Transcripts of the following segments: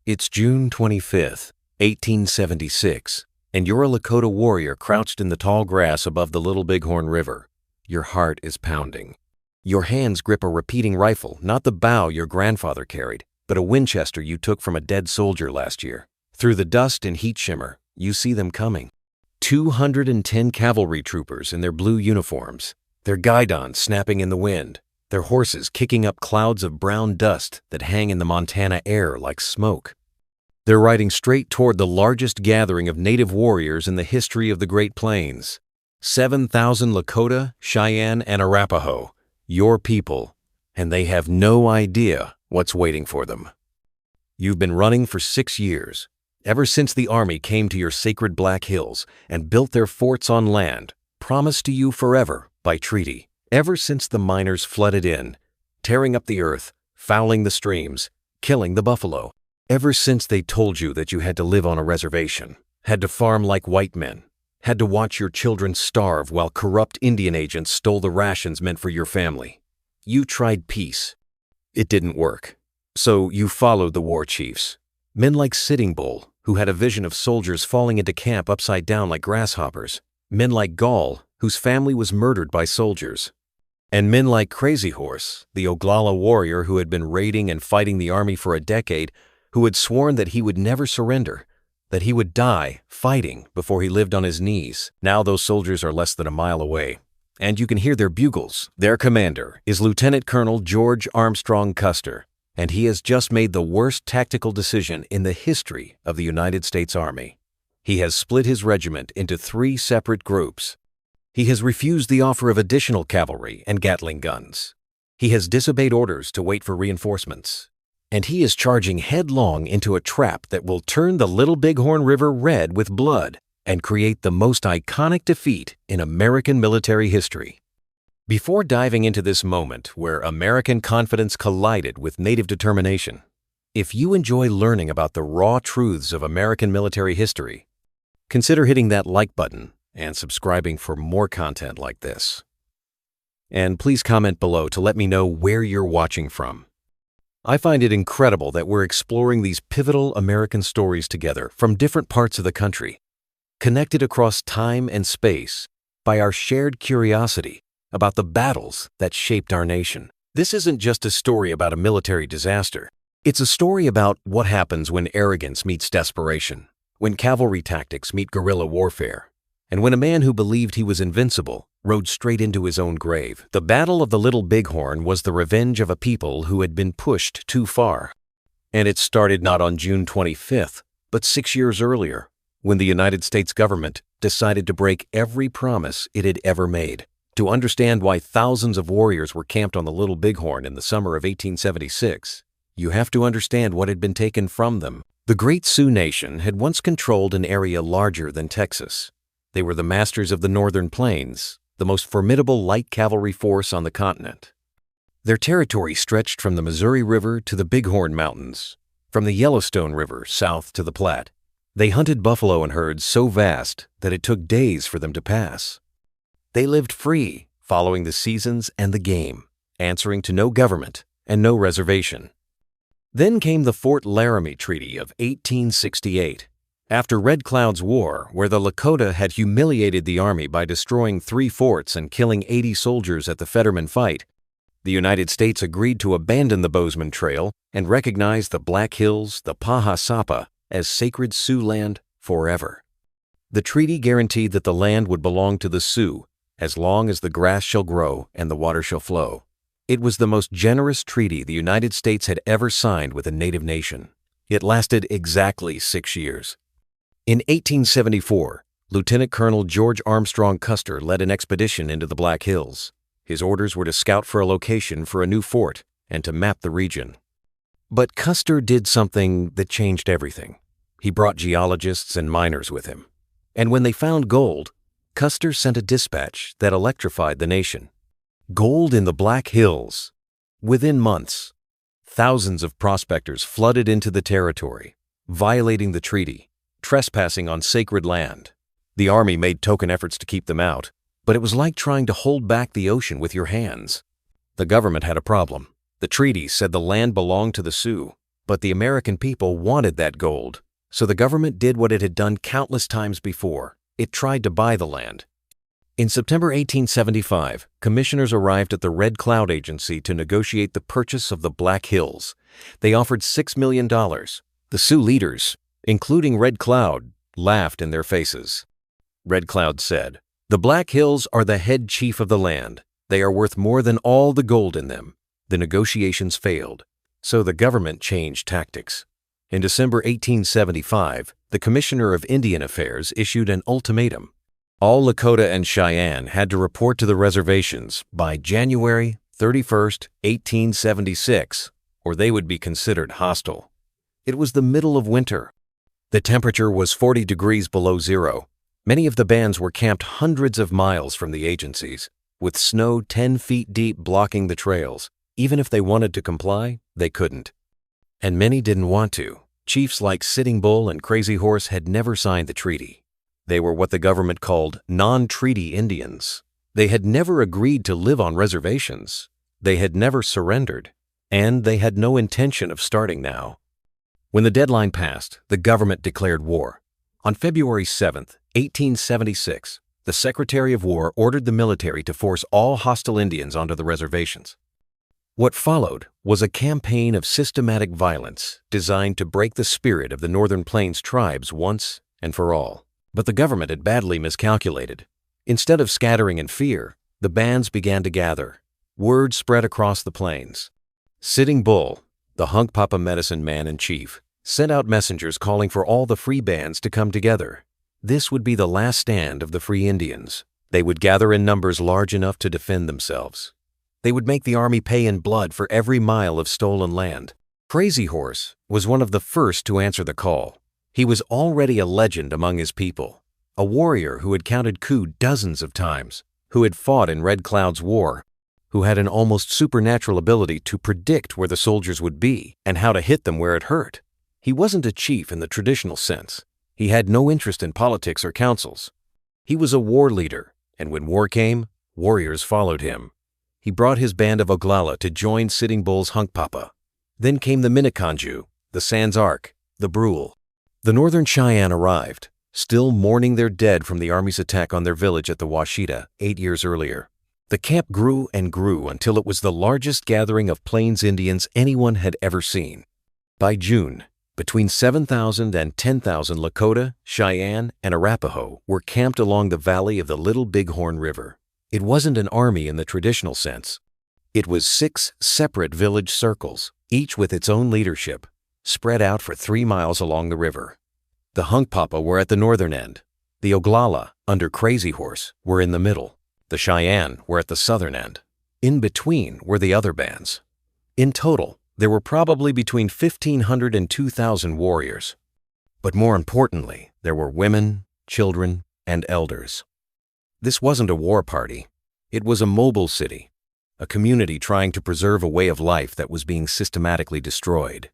It's June 25th, 1876, and you're a Lakota warrior crouched in the tall grass above the Little Bighorn River. Your heart is pounding. Your hands grip a repeating rifle, not the bow your grandfather carried, but a Winchester you took from a dead soldier last year. Through the dust and heat shimmer, you see them coming. 210 cavalry troopers in their blue uniforms, their guidons snapping in the wind, their horses kicking up clouds of brown dust that hang in the Montana air like smoke. They're riding straight toward the largest gathering of native warriors in the history of the Great Plains. 7,000 Lakota, Cheyenne, and Arapaho, your people, and they have no idea what's waiting for them. You've been running for 6 years, ever since the Army came to your sacred Black Hills and built their forts on land, promised to you forever by treaty. Ever since the miners flooded in, tearing up the earth, fouling the streams, killing the buffalo. Ever since they told you that you had to live on a reservation, had to farm like white men, had to watch your children starve while corrupt Indian agents stole the rations meant for your family. You tried peace. It didn't work. So you followed the war chiefs. Men like Sitting Bull, who had a vision of soldiers falling into camp upside down like grasshoppers. Men like Gall, whose family was murdered by soldiers. And men like Crazy Horse, the Oglala warrior who had been raiding and fighting the army for a decade, who had sworn that he would never surrender, that he would die fighting before he lived on his knees. Now those soldiers are less than a mile away, and you can hear their bugles. Their commander is Lieutenant Colonel George Armstrong Custer, and he has just made the worst tactical decision in the history of the United States Army. He has split his regiment into 3 separate groups. He has refused the offer of additional cavalry and Gatling guns. He has disobeyed orders to wait for reinforcements. And he is charging headlong into a trap that will turn the Little Bighorn River red with blood and create the most iconic defeat in American military history. Before diving into this moment where American confidence collided with Native determination, if you enjoy learning about the raw truths of American military history, consider hitting that like button and subscribing for more content like this. And please comment below to let me know where you're watching from. I find it incredible that we're exploring these pivotal American stories together from different parts of the country, connected across time and space by our shared curiosity about the battles that shaped our nation. This isn't just a story about a military disaster. It's a story about what happens when arrogance meets desperation, when cavalry tactics meet guerrilla warfare, and when a man who believed he was invincible rode straight into his own grave. The Battle of the Little Bighorn was the revenge of a people who had been pushed too far. And it started not on June 25th, but 6 years earlier, when the United States government decided to break every promise it had ever made. To understand why thousands of warriors were camped on the Little Bighorn in the summer of 1876, you have to understand what had been taken from them. The Great Sioux Nation had once controlled an area larger than Texas. They were the masters of the Northern Plains, the most formidable light cavalry force on the continent. Their territory stretched from the Missouri River to the Bighorn Mountains, from the Yellowstone River south to the Platte. They hunted buffalo in herds so vast that it took days for them to pass. They lived free, following the seasons and the game, answering to no government and no reservation. Then came the Fort Laramie Treaty of 1868. After Red Cloud's War, where the Lakota had humiliated the Army by destroying 3 forts and killing 80 soldiers at the Fetterman fight, the United States agreed to abandon the Bozeman Trail and recognize the Black Hills, the Paha Sapa, as sacred Sioux land forever. The treaty guaranteed that the land would belong to the Sioux as long as the grass shall grow and the water shall flow. It was the most generous treaty the United States had ever signed with a native nation. It lasted exactly 6 years. In 1874, Lieutenant Colonel George Armstrong Custer led an expedition into the Black Hills. His orders were to scout for a location for a new fort and to map the region. But Custer did something that changed everything. He brought geologists and miners with him. And when they found gold, Custer sent a dispatch that electrified the nation. Gold in the Black Hills. Within months, thousands of prospectors flooded into the territory, violating the treaty, trespassing on sacred land. The Army made token efforts to keep them out, but it was like trying to hold back the ocean with your hands. The government had a problem. The treaty said the land belonged to the Sioux, But the American people wanted that gold, so the government did what it had done countless times before. It tried to buy the land. In September 1875, commissioners arrived at the Red Cloud Agency to negotiate the purchase of the Black Hills. They offered $6 million. The Sioux leaders, including Red Cloud, laughed in their faces. Red Cloud said, "The Black Hills are the head chief of the land. They are worth more than all the gold in them." The negotiations failed, so the government changed tactics. In December 1875, the Commissioner of Indian Affairs issued an ultimatum. All Lakota and Cheyenne had to report to the reservations by January 31, 1876, or they would be considered hostile. It was the middle of winter. The temperature was 40 degrees below zero. Many of the bands were camped hundreds of miles from the agencies, with snow 10 feet deep blocking the trails. Even if they wanted to comply, they couldn't. And many didn't want to. Chiefs like Sitting Bull and Crazy Horse had never signed the treaty. They were what the government called non-treaty Indians. They had never agreed to live on reservations. They had never surrendered. And they had no intention of starting now. When the deadline passed, the government declared war. On February 7, 1876, the Secretary of War ordered the military to force all hostile Indians onto the reservations. What followed was a campaign of systematic violence designed to break the spirit of the Northern Plains tribes once and for all. But the government had badly miscalculated. Instead of scattering in fear, the bands began to gather. Word spread across the plains. Sitting Bull, the Hunkpapa medicine man in chief, sent out messengers calling for all the free bands to come together. This would be the last stand of the free Indians. They would gather in numbers large enough to defend themselves. They would make the army pay in blood for every mile of stolen land. Crazy Horse was one of the first to answer the call. He was already a legend among his people, a warrior who had counted coup dozens of times, who had fought in Red Cloud's war, who had an almost supernatural ability to predict where the soldiers would be and how to hit them where it hurt. He wasn't a chief in the traditional sense. He had no interest in politics or councils. He was a war leader, and when war came, warriors followed him. He brought his band of Oglala to join Sitting Bull's Hunkpapa. Then came the Minneconjou, the Sans Arc, the Brule. The Northern Cheyenne arrived, still mourning their dead from the Army's attack on their village at the Washita 8 years earlier. The camp grew and grew until it was the largest gathering of Plains Indians anyone had ever seen. By June, between 7,000 and 10,000 Lakota, Cheyenne, and Arapaho were camped along the valley of the Little Bighorn River. It wasn't an army in the traditional sense. It was 6 separate village circles, each with its own leadership, spread out for 3 miles along the river. The Hunkpapa were at the northern end. The Oglala, under Crazy Horse, were in the middle. The Cheyenne were at the southern end. In between were the other bands. In total, there were probably between 1,500 and 2,000 warriors. But more importantly, there were women, children, and elders. This wasn't a war party. It was a mobile city, a community trying to preserve a way of life that was being systematically destroyed.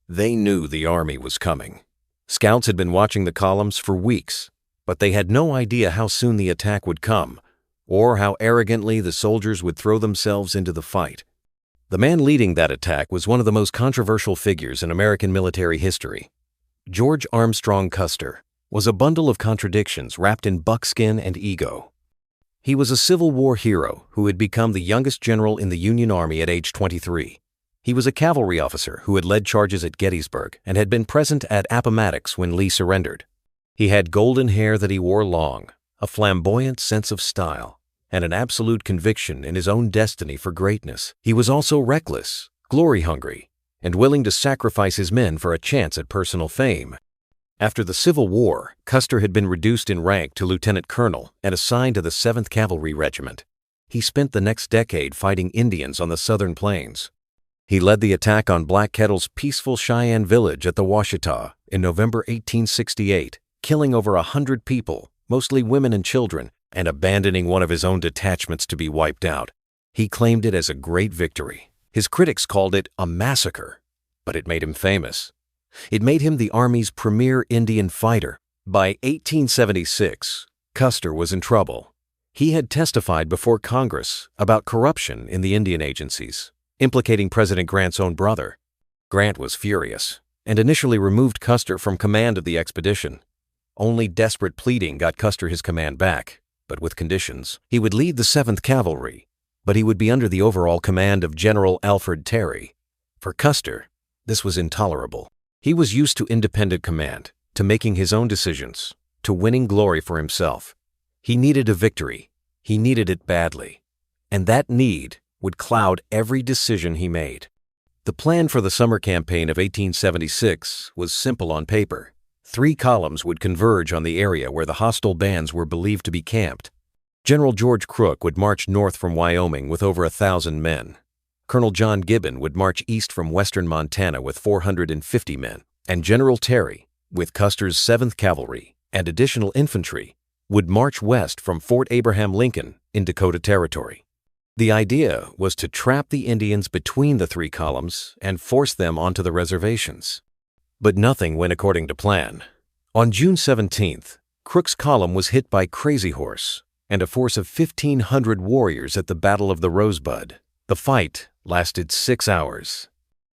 They knew the army was coming. Scouts had been watching the columns for weeks, but they had no idea how soon the attack would come, or how arrogantly the soldiers would throw themselves into the fight. The man leading that attack was one of the most controversial figures in American military history. George Armstrong Custer was a bundle of contradictions wrapped in buckskin and ego. He was a Civil War hero who had become the youngest general in the Union Army at age 23. He was a cavalry officer who had led charges at Gettysburg and had been present at Appomattox when Lee surrendered. He had golden hair that he wore long, a flamboyant sense of style, and an absolute conviction in his own destiny for greatness. He was also reckless, glory-hungry, and willing to sacrifice his men for a chance at personal fame. After the Civil War, Custer had been reduced in rank to lieutenant colonel and assigned to the 7th Cavalry Regiment. He spent the next decade fighting Indians on the southern plains. He led the attack on Black Kettle's peaceful Cheyenne village at the Washita in November 1868, killing over 100 people, mostly women and children, and abandoning one of his own detachments to be wiped out. He claimed it as a great victory. His critics called it a massacre, but it made him famous. It made him the Army's premier Indian fighter. By 1876, Custer was in trouble. He had testified before Congress about corruption in the Indian agencies, implicating President Grant's own brother. Grant was furious and initially removed Custer from command of the expedition. Only desperate pleading got Custer his command back, but with conditions. He would lead the 7th Cavalry, but he would be under the overall command of General Alfred Terry. For Custer, this was intolerable. He was used to independent command, to making his own decisions, to winning glory for himself. He needed a victory. He needed it badly. And that need would cloud every decision he made. The plan for the summer campaign of 1876 was simple on paper. 3 columns would converge on the area where the hostile bands were believed to be camped. General George Crook would march north from Wyoming with over 1,000 men. Colonel John Gibbon would march east from western Montana with 450 men. And General Terry, with Custer's 7th Cavalry and additional infantry, would march west from Fort Abraham Lincoln in Dakota Territory. The idea was to trap the Indians between the 3 columns and force them onto the reservations. But nothing went according to plan. On June 17th, Crook's column was hit by Crazy Horse and a force of 1,500 warriors at the Battle of the Rosebud. The fight lasted 6 hours.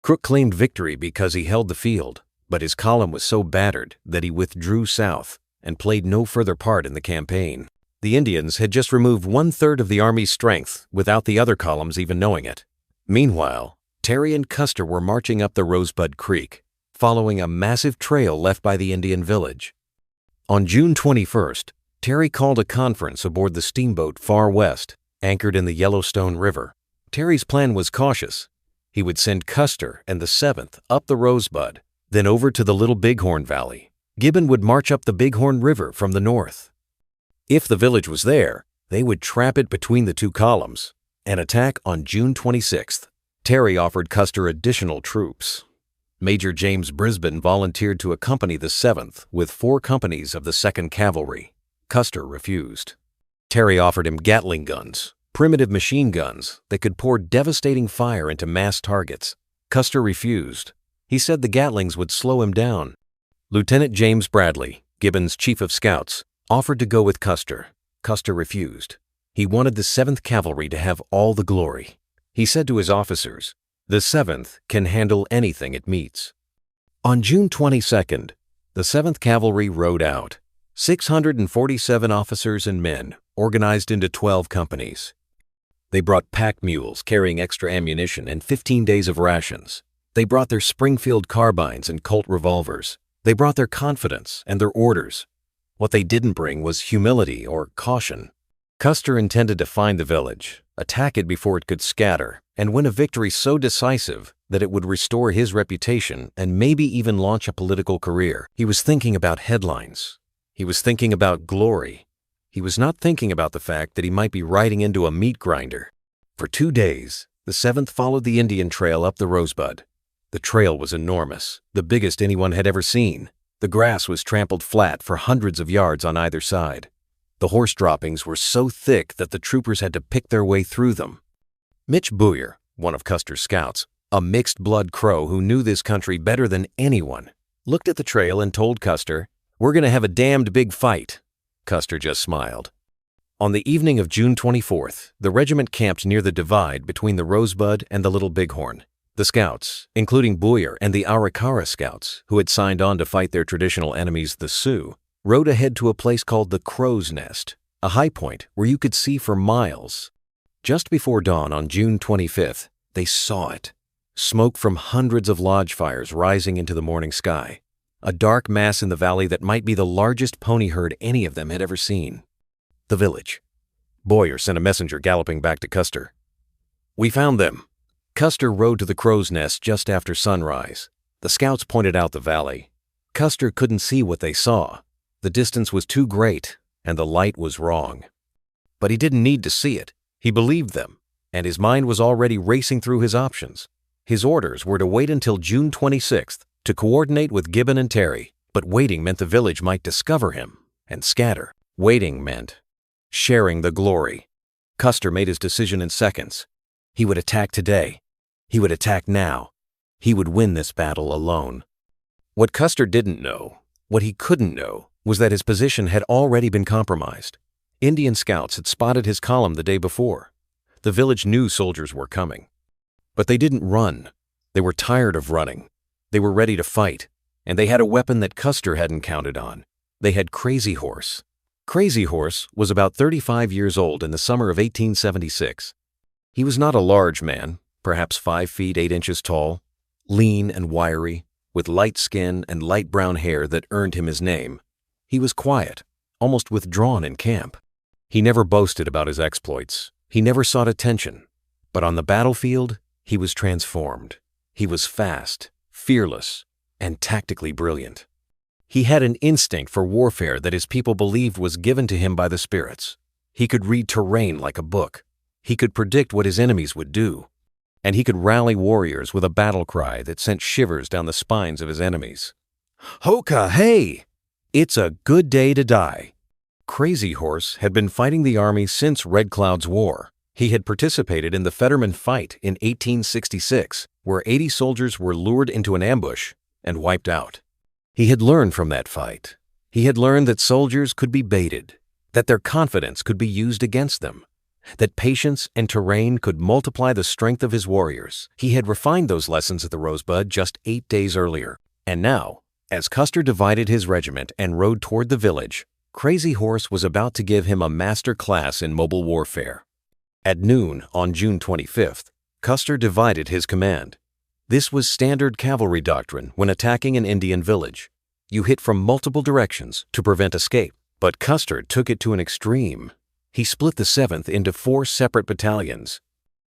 Crook claimed victory because he held the field, but his column was so battered that he withdrew south and played no further part in the campaign. The Indians had just removed 1/3 of the army's strength without the other columns even knowing it. Meanwhile, Terry and Custer were marching up the Rosebud Creek, following a massive trail left by the Indian village. On June 21st, Terry called a conference aboard the steamboat Far West, anchored in the Yellowstone River. Terry's plan was cautious. He would send Custer and the 7th up the Rosebud, then over to the Little Bighorn Valley. Gibbon would march up the Bighorn River from the north. If the village was there, they would trap it between the 2 columns and attack on June 26th. Terry offered Custer additional troops. Major James Brisbane volunteered to accompany the 7th with 4 companies of the 2nd Cavalry. Custer refused. Terry offered him Gatling guns, primitive machine guns that could pour devastating fire into mass targets. Custer refused. He said the Gatlings would slow him down. Lieutenant James Bradley, Gibbon's chief of scouts, offered to go with Custer. Custer refused. He wanted the 7th Cavalry to have all the glory. He said to his officers, "The 7th can handle anything it meets." On June 22nd, the 7th Cavalry rode out. 647 officers and men, organized into 12 companies. They brought pack mules carrying extra ammunition and 15 days of rations. They brought their Springfield carbines and Colt revolvers. They brought their confidence and their orders. What they didn't bring was humility or caution. Custer intended to find the village, attack it before it could scatter, and win a victory so decisive that it would restore his reputation and maybe even launch a political career. He was thinking about headlines. He was thinking about glory. He was not thinking about the fact that he might be riding into a meat grinder. For 2 days, the 7th followed the Indian trail up the Rosebud. The trail was enormous, the biggest anyone had ever seen. The grass was trampled flat for hundreds of yards on either side. The horse droppings were so thick that the troopers had to pick their way through them. Mitch Booyer, one of Custer's scouts, a mixed-blood Crow who knew this country better than anyone, looked at the trail and told Custer, "We're going to have a damned big fight." Custer just smiled. On the evening of June 24th, the regiment camped near the divide between the Rosebud and the Little Bighorn. The scouts, including Booyer and the Arikara scouts, who had signed on to fight their traditional enemies, the Sioux, rode ahead to a place called the Crow's Nest, a high point where you could see for miles. Just before dawn on June 25th, they saw it. Smoke from hundreds of lodge fires rising into the morning sky. A dark mass in the valley that might be the largest pony herd any of them had ever seen. The village. Booyer sent a messenger galloping back to Custer. "We found them." Custer rode to the Crow's Nest just after sunrise. The scouts pointed out the valley. Custer couldn't see what they saw. The distance was too great, and the light was wrong. But he didn't need to see it. He believed them, and his mind was already racing through his options. His orders were to wait until June 26th to coordinate with Gibbon and Terry, but waiting meant the village might discover him and scatter. Waiting meant sharing the glory. Custer made his decision in seconds. He would attack today. He would attack now. He would win this battle alone. What Custer didn't know, what he couldn't know, was that his position had already been compromised. Indian scouts had spotted his column the day before. The village knew soldiers were coming. But they didn't run. They were tired of running. They were ready to fight, and they had a weapon that Custer hadn't counted on. They had Crazy Horse. Crazy Horse was about 35 years old in the summer of 1876. He was not a large man, perhaps 5 feet 8 inches tall, lean and wiry, with light skin and light brown hair that earned him his name. He was quiet, almost withdrawn in camp. He never boasted about his exploits. He never sought attention. But on the battlefield, he was transformed. He was fast, fearless, and tactically brilliant. He had an instinct for warfare that his people believed was given to him by the spirits. He could read terrain like a book. He could predict what his enemies would do. And he could rally warriors with a battle cry that sent shivers down the spines of his enemies. Hoka, hey! It's a good day to die. Crazy Horse had been fighting the army since Red Cloud's War. He had participated in the Fetterman Fight in 1866, where 80 soldiers were lured into an ambush and wiped out. He had learned from that fight. He had learned that soldiers could be baited, that their confidence could be used against them, that patience and terrain could multiply the strength of his warriors. He had refined those lessons at the Rosebud just 8 days earlier. And now, as Custer divided his regiment and rode toward the village, Crazy Horse was about to give him a master class in mobile warfare. At noon on June 25th, Custer divided his command. This was standard cavalry doctrine when attacking an Indian village. You hit from multiple directions to prevent escape, but Custer took it to an extreme. He split the 7th into 4 separate battalions.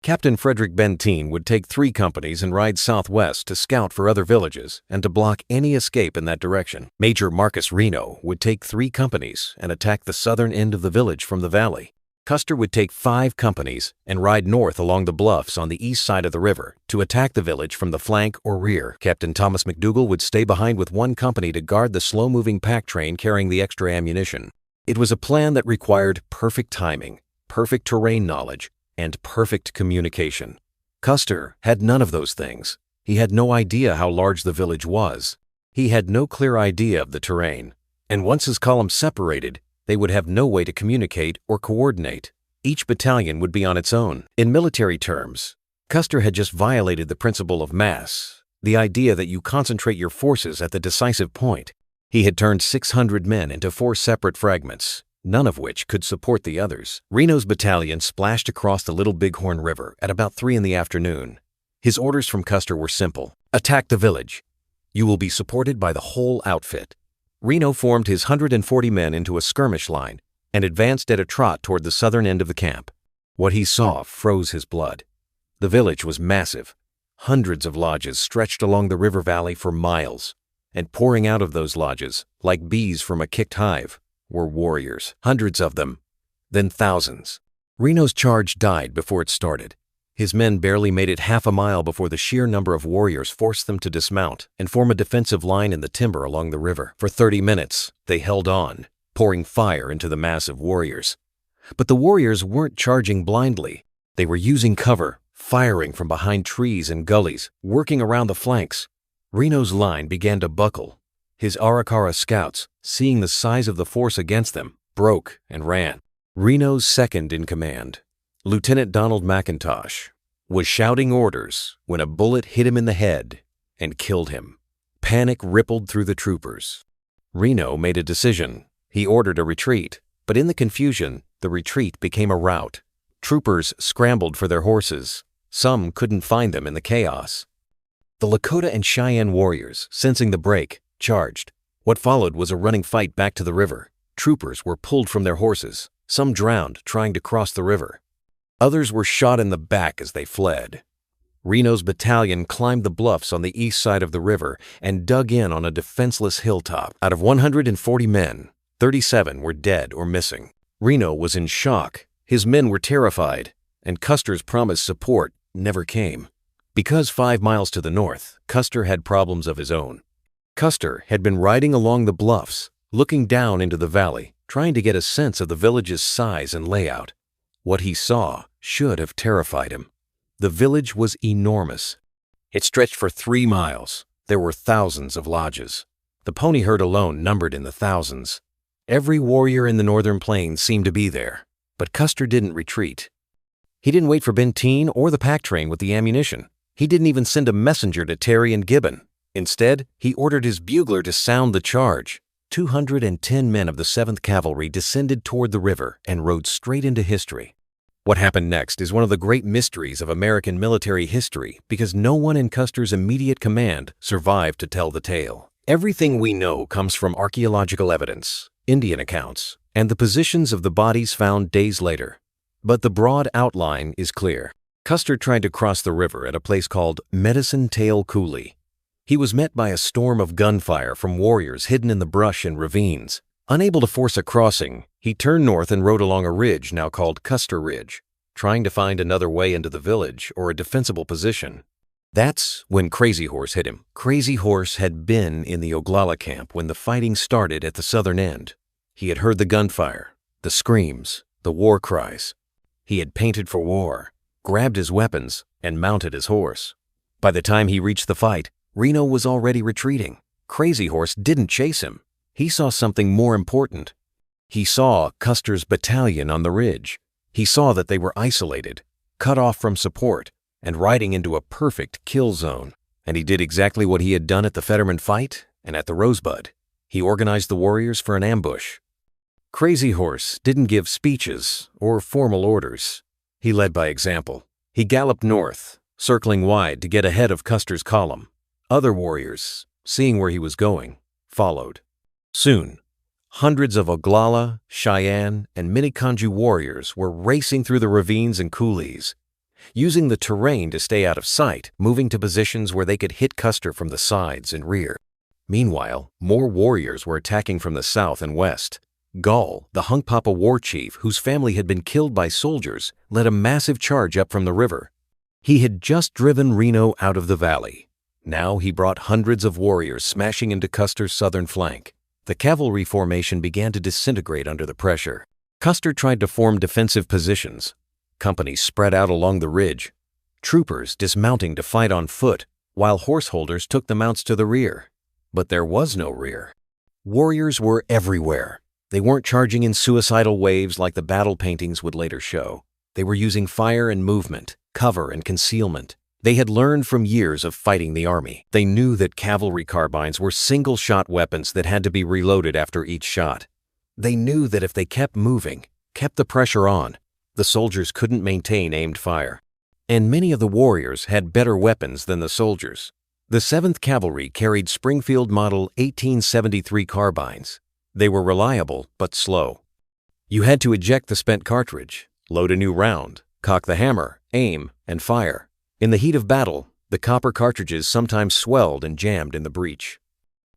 Captain Frederick Benteen would take 3 companies and ride southwest to scout for other villages and to block any escape in that direction. Major Marcus Reno would take 3 companies and attack the southern end of the village from the valley. Custer would take 5 companies and ride north along the bluffs on the east side of the river to attack the village from the flank or rear. Captain Thomas McDougal would stay behind with 1 company to guard the slow-moving pack train carrying the extra ammunition. It was a plan that required perfect timing, perfect terrain knowledge, and perfect communication. Custer had none of those things. He had no idea how large the village was. He had no clear idea of the terrain. And once his column separated, they would have no way to communicate or coordinate. Each battalion would be on its own. In military terms, Custer had just violated the principle of mass, the idea that you concentrate your forces at the decisive point. He had turned 600 men into 4 separate fragments, none of which could support the others. Reno's battalion splashed across the Little Bighorn River at about 3 in the afternoon. His orders from Custer were simple. Attack the village. You will be supported by the whole outfit. Reno formed his 140 men into a skirmish line and advanced at a trot toward the southern end of the camp. What he saw froze his blood. The village was massive. Hundreds of lodges stretched along the river valley for miles, and pouring out of those lodges, like bees from a kicked hive, were warriors, hundreds of them, then thousands. Reno's charge died before it started. His men barely made it half a mile before the sheer number of warriors forced them to dismount and form a defensive line in the timber along the river. For 30 minutes, they held on, pouring fire into the mass of warriors. But the warriors weren't charging blindly. They were using cover, firing from behind trees and gullies, working around the flanks. Reno's line began to buckle. His Arikara scouts, seeing the size of the force against them, broke and ran. Reno's second in command, Lieutenant Donald McIntosh, was shouting orders when a bullet hit him in the head and killed him. Panic rippled through the troopers. Reno made a decision. He ordered a retreat, but in the confusion, the retreat became a rout. Troopers scrambled for their horses. Some couldn't find them in the chaos. The Lakota and Cheyenne warriors, sensing the break, charged. What followed was a running fight back to the river. Troopers were pulled from their horses. Some drowned trying to cross the river. Others were shot in the back as they fled. Reno's battalion climbed the bluffs on the east side of the river and dug in on a defenseless hilltop. Out of 140 men, 37 were dead or missing. Reno was in shock. His men were terrified, and Custer's promised support never came. Because 5 miles to the north, Custer had problems of his own. Custer had been riding along the bluffs, looking down into the valley, trying to get a sense of the village's size and layout. What he saw should have terrified him. The village was enormous. It stretched for 3 miles. There were thousands of lodges. The pony herd alone numbered in the thousands. Every warrior in the northern plains seemed to be there, but Custer didn't retreat. He didn't wait for Benteen or the pack train with the ammunition. He didn't even send a messenger to Terry and Gibbon. Instead, he ordered his bugler to sound the charge. 210 men of the 7th Cavalry descended toward the river and rode straight into history. What happened next is one of the great mysteries of American military history because no one in Custer's immediate command survived to tell the tale. Everything we know comes from archaeological evidence, Indian accounts, and the positions of the bodies found days later. But the broad outline is clear. Custer tried to cross the river at a place called Medicine Tail Coulee. He was met by a storm of gunfire from warriors hidden in the brush and ravines. Unable to force a crossing, he turned north and rode along a ridge now called Custer Ridge, trying to find another way into the village or a defensible position. That's when Crazy Horse hit him. Crazy Horse had been in the Oglala camp when the fighting started at the southern end. He had heard the gunfire, the screams, the war cries. He had painted for war, grabbed his weapons, and mounted his horse. By the time he reached the fight, Reno was already retreating. Crazy Horse didn't chase him. He saw something more important. He saw Custer's battalion on the ridge. He saw that they were isolated, cut off from support, and riding into a perfect kill zone. And he did exactly what he had done at the Fetterman fight and at the Rosebud. He organized the warriors for an ambush. Crazy Horse didn't give speeches or formal orders. He led by example. He galloped north, circling wide to get ahead of Custer's column. Other warriors, seeing where he was going, followed. Soon, hundreds of Oglala, Cheyenne, and Minneconjou warriors were racing through the ravines and coulees, using the terrain to stay out of sight, moving to positions where they could hit Custer from the sides and rear. Meanwhile, more warriors were attacking from the south and west. Gall, the Hunkpapa war chief whose family had been killed by soldiers, led a massive charge up from the river. He had just driven Reno out of the valley. Now he brought hundreds of warriors smashing into Custer's southern flank. The cavalry formation began to disintegrate under the pressure. Custer tried to form defensive positions. Companies spread out along the ridge, troopers dismounting to fight on foot, while horse holders took the mounts to the rear. But there was no rear. Warriors were everywhere. They weren't charging in suicidal waves like the battle paintings would later show. They were using fire and movement, cover and concealment. They had learned from years of fighting the army. They knew that cavalry carbines were single-shot weapons that had to be reloaded after each shot. They knew that if they kept moving, kept the pressure on, the soldiers couldn't maintain aimed fire. And many of the warriors had better weapons than the soldiers. The 7th Cavalry carried Springfield Model 1873 carbines. They were reliable but slow. You had to eject the spent cartridge, load a new round, cock the hammer, aim, and fire. In the heat of battle, the copper cartridges sometimes swelled and jammed in the breech.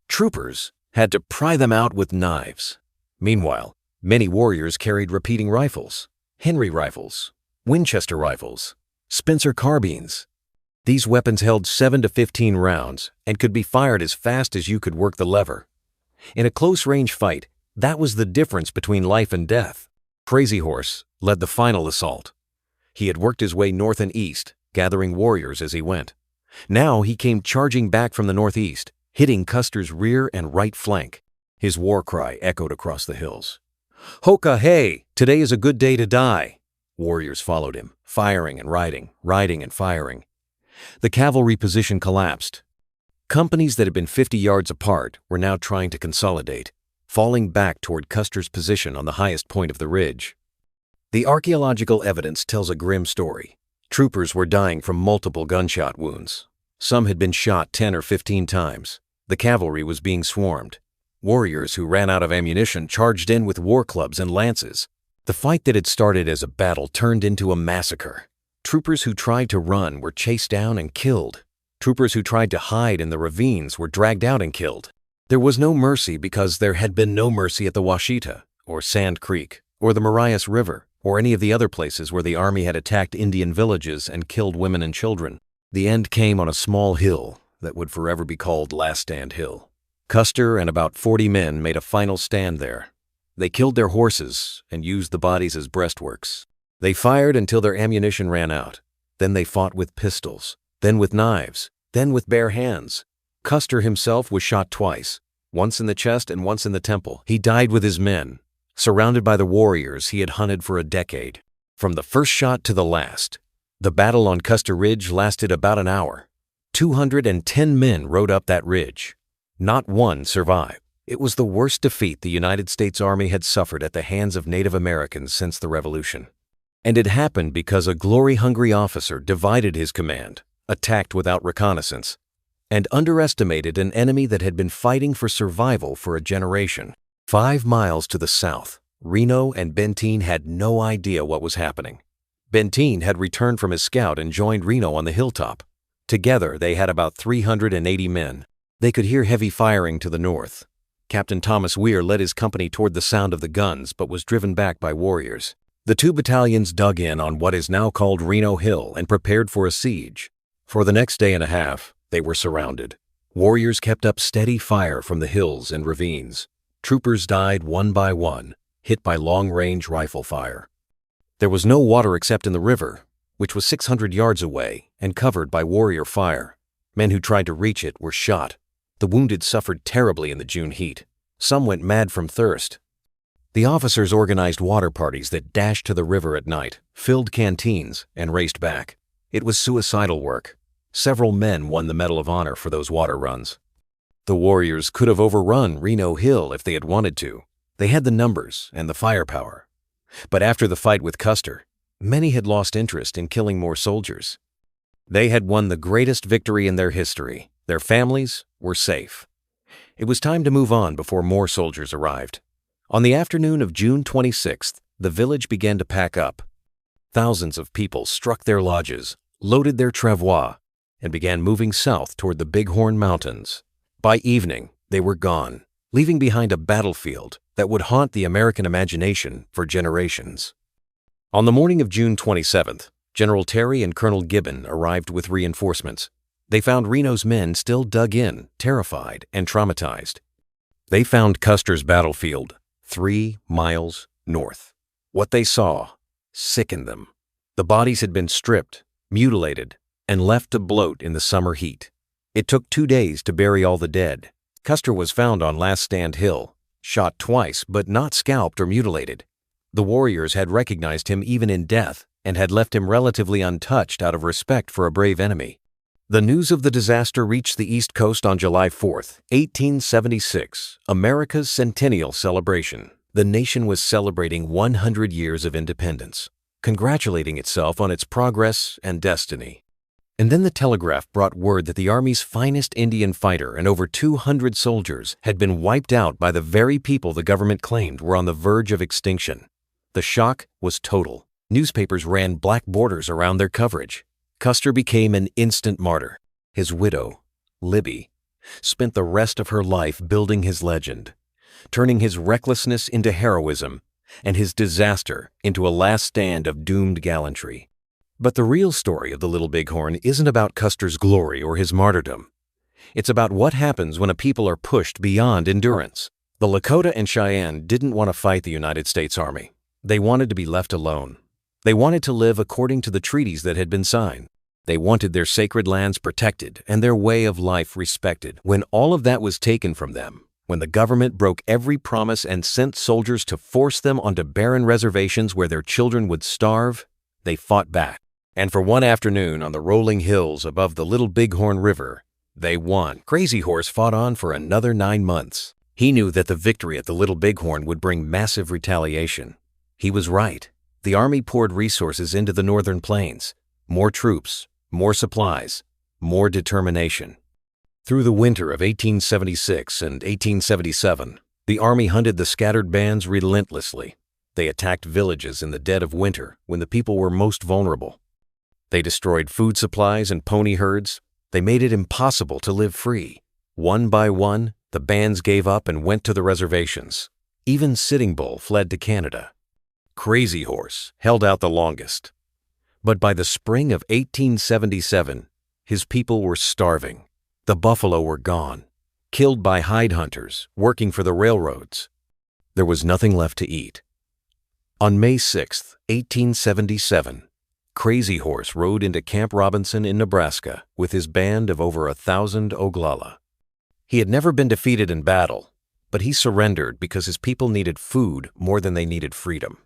Troopers had to pry them out with knives. Meanwhile, many warriors carried repeating rifles, Henry rifles, Winchester rifles, Spencer carbines. These weapons held 7 to 15 rounds and could be fired as fast as you could work the lever. In a close-range fight, that was the difference between life and death. Crazy Horse led the final assault. He had worked his way north and east, gathering warriors as he went. Now he came charging back from the northeast, hitting Custer's rear and right flank. His war cry echoed across the hills. "Hoka hey! Today is a good day to die!" Warriors followed him, firing and riding, riding and firing. The cavalry position collapsed. Companies that had been 50 yards apart were now trying to consolidate, falling back toward Custer's position on the highest point of the ridge. The archaeological evidence tells a grim story. Troopers were dying from multiple gunshot wounds. Some had been shot 10 or 15 times. The cavalry was being swarmed. Warriors who ran out of ammunition charged in with war clubs and lances. The fight that had started as a battle turned into a massacre. Troopers who tried to run were chased down and killed. Troopers who tried to hide in the ravines were dragged out and killed. There was no mercy because there had been no mercy at the Washita, or Sand Creek, or the Marias River, or any of the other places where the army had attacked Indian villages and killed women and children. The end came on a small hill that would forever be called Last Stand Hill. Custer and about 40 men made a final stand there. They killed their horses and used the bodies as breastworks. They fired until their ammunition ran out. Then they fought with pistols, then with knives, then with bare hands. Custer himself was shot twice, once in the chest and once in the temple. He died with his men, surrounded by the warriors he had hunted for a decade. From the first shot to the last, The battle on Custer Ridge lasted about an hour. 210 men rode up that ridge. Not one survived. It was the worst defeat the United States Army had suffered at the hands of Native Americans since the Revolution. And it happened because a glory-hungry officer divided his command, attacked without reconnaissance, and underestimated an enemy that had been fighting for survival for a generation. 5 miles to the south, Reno and Benteen had no idea what was happening. Benteen had returned from his scout and joined Reno on the hilltop. Together, they had about 380 men. They could hear heavy firing to the north. Captain Thomas Weir led his company toward the sound of the guns, but was driven back by warriors. The 2 battalions dug in on what is now called Reno Hill and prepared for a siege. For the next day and a half, they were surrounded. Warriors kept up steady fire from the hills and ravines. Troopers died one by one, hit by long-range rifle fire. There was no water except in the river, which was 600 yards away and covered by warrior fire. Men who tried to reach it were shot. The wounded suffered terribly in the June heat. Some went mad from thirst. The officers organized water parties that dashed to the river at night, filled canteens, and raced back. It was suicidal work. Several men won the Medal of Honor for those water runs. The warriors could have overrun Reno Hill if they had wanted to. They had the numbers and the firepower. But after the fight with Custer, many had lost interest in killing more soldiers. They had won the greatest victory in their history. Their families were safe. It was time to move on before more soldiers arrived. On the afternoon of June 26th, the village began to pack up. Thousands of people struck their lodges, loaded their travois, and began moving south toward the Bighorn Mountains. By evening, they were gone, leaving behind a battlefield that would haunt the American imagination for generations. On the morning of June 27th, General Terry and Colonel Gibbon arrived with reinforcements. They found Reno's men still dug in, terrified and traumatized. They found Custer's battlefield 3 miles north. What they saw sickened them. The bodies had been stripped, mutilated, and left to bloat in the summer heat. It took 2 days to bury all the dead. Custer was found on Last Stand Hill, shot twice but not scalped or mutilated. The warriors had recognized him even in death and had left him relatively untouched out of respect for a brave enemy. The news of the disaster reached the East Coast on July 4, 1876, America's centennial celebration. The nation was celebrating 100 years of independence, congratulating itself on its progress and destiny. And then the telegraph brought word that the Army's finest Indian fighter and over 200 soldiers had been wiped out by the very people the government claimed were on the verge of extinction. The shock was total. Newspapers ran black borders around their coverage. Custer became an instant martyr. His widow, Libby, spent the rest of her life building his legend, turning his recklessness into heroism and his disaster into a last stand of doomed gallantry. But the real story of the Little Bighorn isn't about Custer's glory or his martyrdom. It's about what happens when a people are pushed beyond endurance. The Lakota and Cheyenne didn't want to fight the United States Army. They wanted to be left alone. They wanted to live according to the treaties that had been signed. They wanted their sacred lands protected and their way of life respected. When all of that was taken from them, when the government broke every promise and sent soldiers to force them onto barren reservations where their children would starve, they fought back. And for one afternoon on the rolling hills above the Little Bighorn River, they won. Crazy Horse fought on for another 9 months. He knew that the victory at the Little Bighorn would bring massive retaliation. He was right. The Army poured resources into the northern plains. More troops, more supplies, more determination. Through the winter of 1876 and 1877, the Army hunted the scattered bands relentlessly. They attacked villages in the dead of winter when the people were most vulnerable. They destroyed food supplies and pony herds. They made it impossible to live free. One by one, the bands gave up and went to the reservations. Even Sitting Bull fled to Canada. Crazy Horse held out the longest. But by the spring of 1877, his people were starving. The buffalo were gone, killed by hide hunters working for the railroads. There was nothing left to eat. On May 6, 1877, Crazy Horse rode into Camp Robinson in Nebraska with his band of over 1,000 Oglala. He had never been defeated in battle, but he surrendered because his people needed food more than they needed freedom.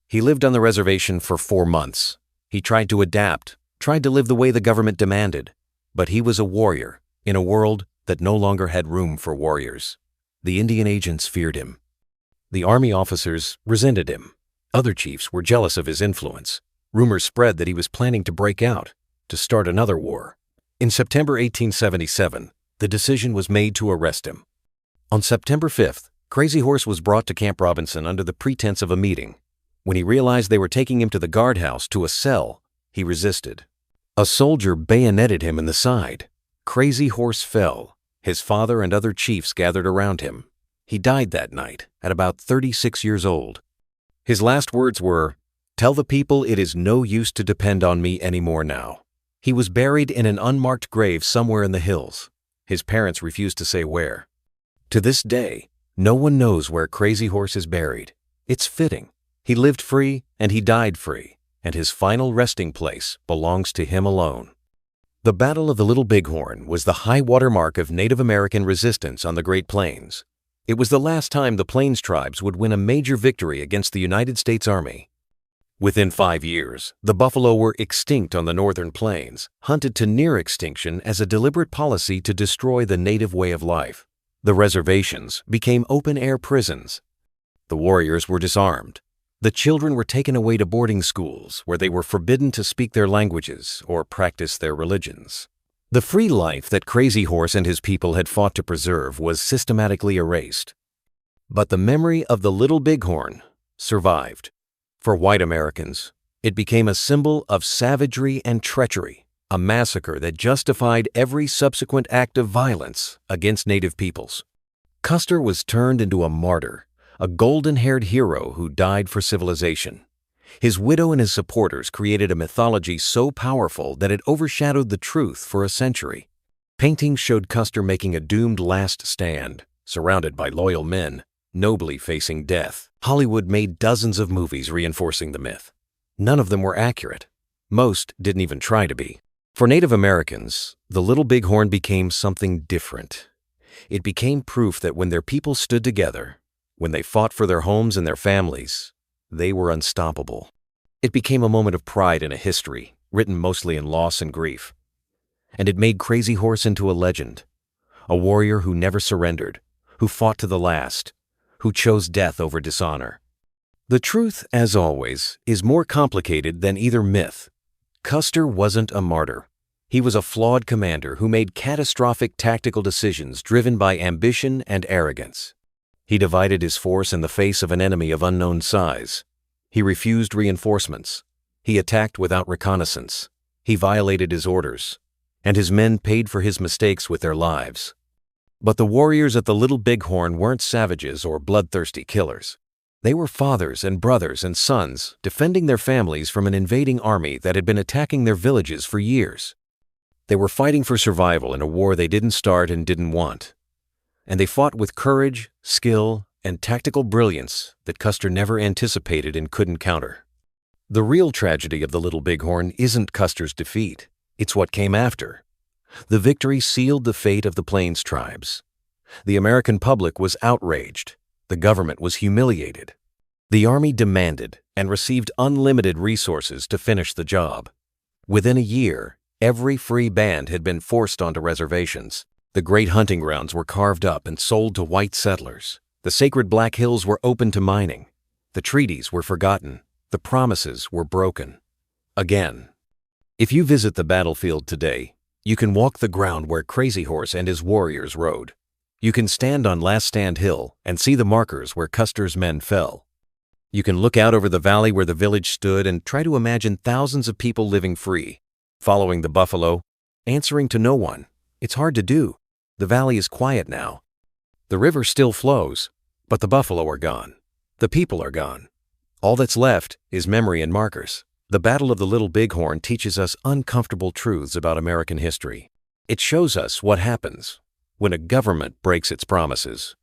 He lived on the reservation for 4 months. He tried to adapt, tried to live the way the government demanded. But he was a warrior in a world that no longer had room for warriors. The Indian agents feared him. The army officers resented him. Other chiefs were jealous of his influence. Rumors spread that he was planning to break out, to start another war. In September 1877, the decision was made to arrest him. On September 5th, Crazy Horse was brought to Camp Robinson under the pretense of a meeting. When he realized they were taking him to the guardhouse, to a cell, he resisted. A soldier bayoneted him in the side. Crazy Horse fell. His father and other chiefs gathered around him. He died that night, at about 36 years old. His last words were, "Tell the people it is no use to depend on me anymore now." He was buried in an unmarked grave somewhere in the hills. His parents refused to say where. To this day, no one knows where Crazy Horse is buried. It's fitting. He lived free and he died free, and his final resting place belongs to him alone. The Battle of the Little Bighorn was the high water mark of Native American resistance on the Great Plains. It was the last time the Plains tribes would win a major victory against the United States Army. Within 5 years, the buffalo were extinct on the northern plains, hunted to near extinction as a deliberate policy to destroy the native way of life. The reservations became open-air prisons. The warriors were disarmed. The children were taken away to boarding schools where they were forbidden to speak their languages or practice their religions. The free life that Crazy Horse and his people had fought to preserve was systematically erased. But the memory of the Little Bighorn survived. For white Americans, it became a symbol of savagery and treachery, a massacre that justified every subsequent act of violence against Native peoples. Custer was turned into a martyr, a golden-haired hero who died for civilization. His widow and his supporters created a mythology so powerful that it overshadowed the truth for a century. Paintings showed Custer making a doomed last stand, surrounded by loyal men, nobly facing death. Hollywood made dozens of movies reinforcing the myth. None of them were accurate. Most didn't even try to be. For Native Americans, the Little Bighorn became something different. It became proof that when their people stood together, when they fought for their homes and their families, they were unstoppable. It became a moment of pride in a history, written mostly in loss and grief. And it made Crazy Horse into a legend, a warrior who never surrendered, who fought to the last, who chose death over dishonor. The truth, as always, is more complicated than either myth. Custer wasn't a martyr. He was a flawed commander who made catastrophic tactical decisions driven by ambition and arrogance. He divided his force in the face of an enemy of unknown size. He refused reinforcements. He attacked without reconnaissance. He violated his orders. And his men paid for his mistakes with their lives. But the warriors at the Little Bighorn weren't savages or bloodthirsty killers. They were fathers and brothers and sons defending their families from an invading army that had been attacking their villages for years. They were fighting for survival in a war they didn't start and didn't want. And they fought with courage, skill, and tactical brilliance that Custer never anticipated and couldn't counter. The real tragedy of the Little Bighorn isn't Custer's defeat. It's what came after. The victory sealed the fate of the Plains tribes. The American public was outraged. The government was humiliated. The army demanded and received unlimited resources to finish the job. Within a year, every free band had been forced onto reservations. The great hunting grounds were carved up and sold to white settlers. The sacred Black Hills were open to mining. The treaties were forgotten. The promises were broken. Again. If you visit the battlefield today, you can walk the ground where Crazy Horse and his warriors rode. You can stand on Last Stand Hill and see the markers where Custer's men fell. You can look out over the valley where the village stood and try to imagine thousands of people living free, following the buffalo, answering to no one. It's hard to do. The valley is quiet now. The river still flows, but the buffalo are gone. The people are gone. All that's left is memory and markers. The Battle of the Little Bighorn teaches us uncomfortable truths about American history. It shows us what happens when a government breaks its promises,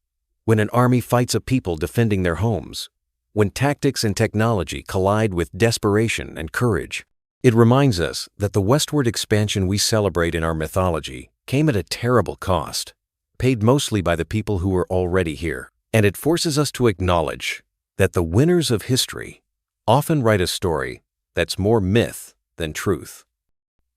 when an army fights a people defending their homes, when tactics and technology collide with desperation and courage. It reminds us that the westward expansion we celebrate in our mythology came at a terrible cost, paid mostly by the people who were already here. And it forces us to acknowledge that the winners of history often write a story that's more myth than truth.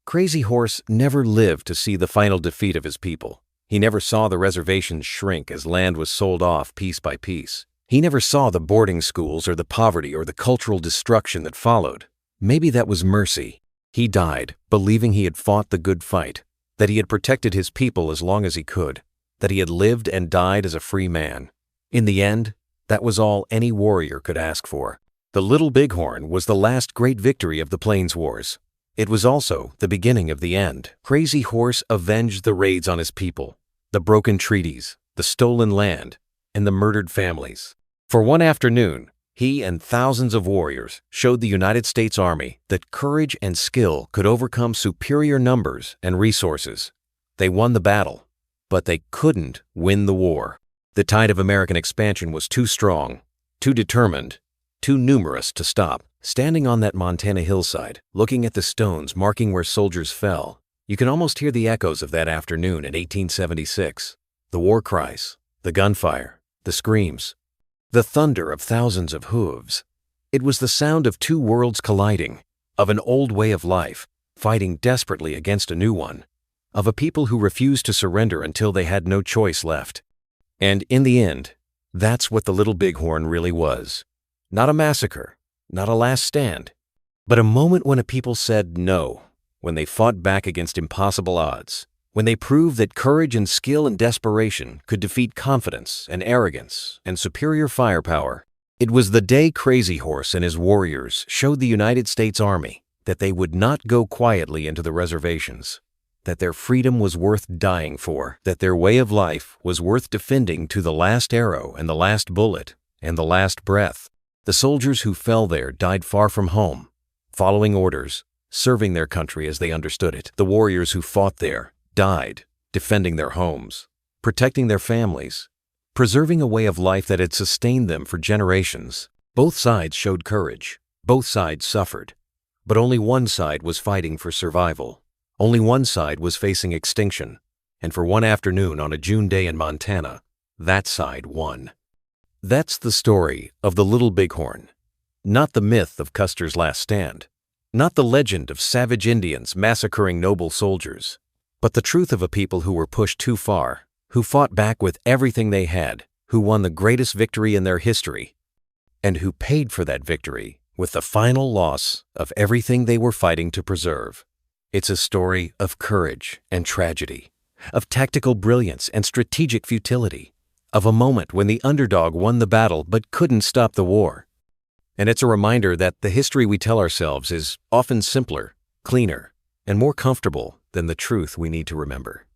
Crazy Horse never lived to see the final defeat of his people. He never saw the reservations shrink as land was sold off piece by piece. He never saw the boarding schools or the poverty or the cultural destruction that followed. Maybe that was mercy. He died, believing he had fought the good fight, that he had protected his people as long as he could, that he had lived and died as a free man. In the end, that was all any warrior could ask for. The Little Bighorn was the last great victory of the Plains Wars. It was also the beginning of the end. Crazy Horse avenged the raids on his people, the broken treaties, the stolen land, and the murdered families. For one afternoon, he and thousands of warriors showed the United States Army that courage and skill could overcome superior numbers and resources. They won the battle, but they couldn't win the war. The tide of American expansion was too strong, too determined, too numerous to stop. Standing on that Montana hillside, looking at the stones marking where soldiers fell, you can almost hear the echoes of that afternoon in 1876. The war cries, the gunfire, the screams, the thunder of thousands of hooves. It was the sound of two worlds colliding, of an old way of life, fighting desperately against a new one, of a people who refused to surrender until they had no choice left. And in the end, that's what the Little Bighorn really was. Not a massacre, not a last stand, but a moment when a people said no, when they fought back against impossible odds, when they proved that courage and skill and desperation could defeat confidence and arrogance and superior firepower. It was the day Crazy Horse and his warriors showed the United States Army that they would not go quietly into the reservations, that their freedom was worth dying for, that their way of life was worth defending to the last arrow and the last bullet and the last breath. The soldiers who fell there died far from home, following orders, serving their country as they understood it. The warriors who fought there died, defending their homes, protecting their families, preserving a way of life that had sustained them for generations. Both sides showed courage. Both sides suffered. But only one side was fighting for survival. Only one side was facing extinction. And for one afternoon on a June day in Montana, that side won. That's the story of the Little Bighorn. Not the myth of Custer's last stand. Not the legend of savage Indians massacring noble soldiers. But the truth of a people who were pushed too far, who fought back with everything they had, who won the greatest victory in their history, and who paid for that victory with the final loss of everything they were fighting to preserve. It's a story of courage and tragedy, of tactical brilliance and strategic futility, of a moment when the underdog won the battle but couldn't stop the war. And it's a reminder that the history we tell ourselves is often simpler, cleaner, and more comfortable than the truth we need to remember.